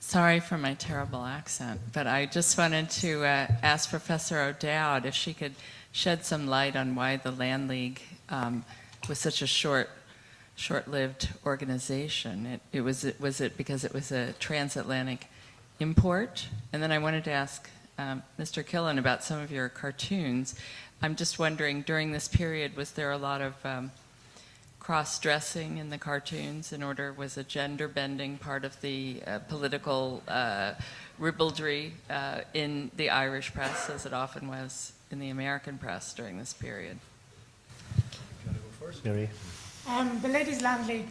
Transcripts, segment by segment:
Sorry for my terrible accent, but I just wanted to ask Professor O'Dowd if she could shed some light on why the Land League was such a short-lived organization. Was it because it was a transatlantic import? And then I wanted to ask Mr. Killen about some of your cartoons. I'm just wondering, during this period, was there a lot of cross-dressing in the cartoons was a gender-bending part of the political ribaldry in the Irish press, as it often was in the American press during this period? Do you want to go first, Mary? The Ladies' Land League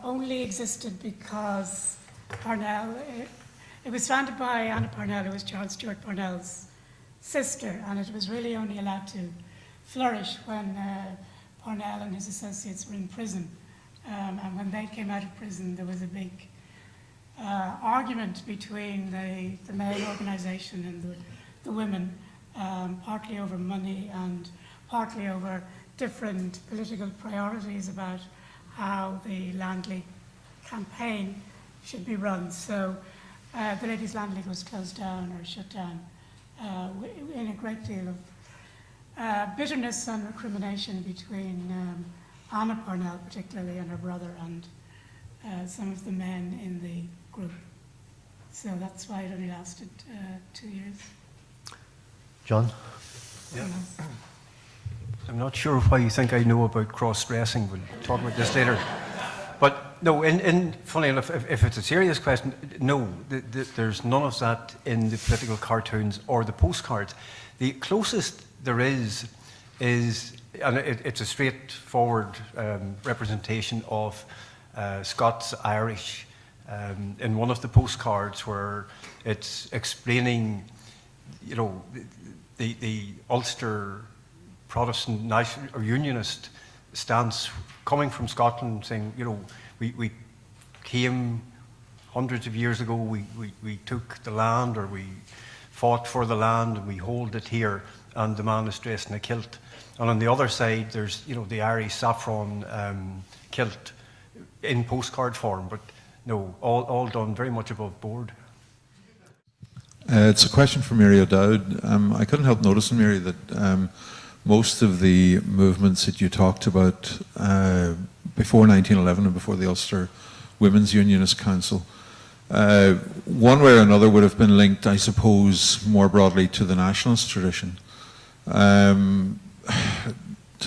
only existed because Parnell, it was founded by Anna Parnell, who was Charles Stewart Parnell's sister, and it was really only allowed to flourish when Parnell and his associates were in prison. And when they came out of prison, there was a big argument between the male organisation and the women, partly over money and partly over different political priorities about how the Land League campaign should be run. So the Ladies' Land League was closed down or shut down in a great deal of bitterness and recrimination between Anna Parnell particularly and her brother and some of the men in the group. So that's why it only lasted 2 years. John? Yeah. I'm not sure why you think I know about cross-dressing. We'll talk about this later. But no, funny enough, if it's a serious question, no, there's none of that in the political cartoons or the postcards. The closest there is, and it's a straightforward representation of Scots-Irish in one of the postcards where it's explaining, you know, the Ulster Protestant national or Unionist stance coming from Scotland, saying, you know, we came hundreds of years ago, we took the land, or we fought for the land, and we hold it here, and the man is dressed in a kilt. And on the other side, there's, you know, the Irish saffron kilt in postcard form, but no, all done very much above board. It's a question for Mary O'Dowd. I couldn't help noticing, Mary, that most of the movements that you talked about before 1911 and before the Ulster Women's Unionist Council, one way or another would have been linked, I suppose, more broadly to the nationalist tradition. To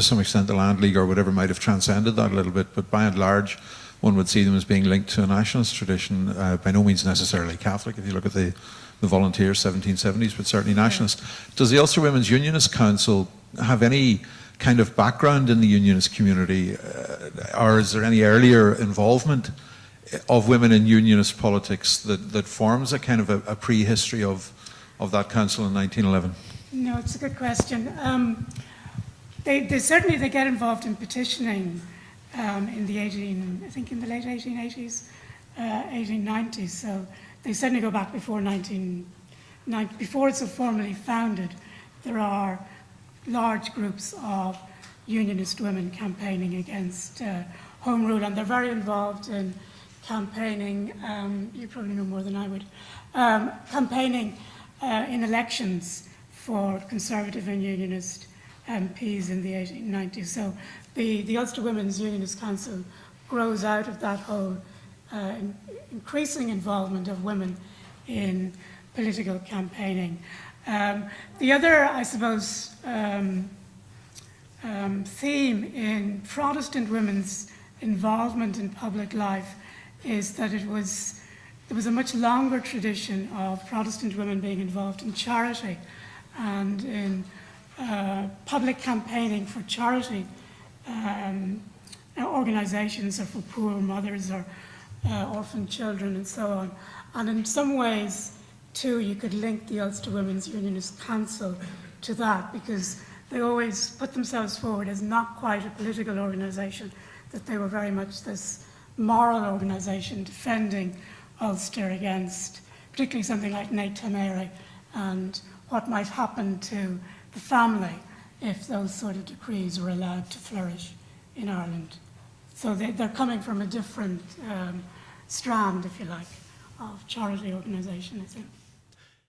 some extent, the Land League or whatever might have transcended that a little bit, but by and large, one would see them as being linked to a nationalist tradition, by no means necessarily Catholic, if you look at the Volunteers, 1770s, but certainly nationalist. Does the Ulster Women's Unionist Council have any kind of background in the Unionist community, or is there any earlier involvement of women in Unionist politics that forms a kind of a prehistory of that council in 1911? No, it's a good question. They certainly get involved in petitioning in the late 1880s, 1890s. So they certainly go back before 1990. Before it's so formally founded, there are large groups of Unionist women campaigning against Home Rule, and they're very involved in campaigning, you probably know more than I would, campaigning in elections for Conservative and Unionist MPs in the 1890s. So the Ulster Women's Unionist Council grows out of that whole increasing involvement of women in political campaigning. The other, I suppose, theme in Protestant women's involvement in public life is that there was a much longer tradition of Protestant women being involved in charity and in public campaigning for charity organisations, or for poor mothers or orphan children and so on. And in some ways, too, you could link the Ulster Women's Unionist Council to that, because they always put themselves forward as not quite a political organisation, that they were very much this moral organisation defending Ulster against particularly something like Nate Tamere and what might happen to the family if those sort of decrees were allowed to flourish in Ireland. So they're coming from a different strand, if you like, of charity organisation, I think.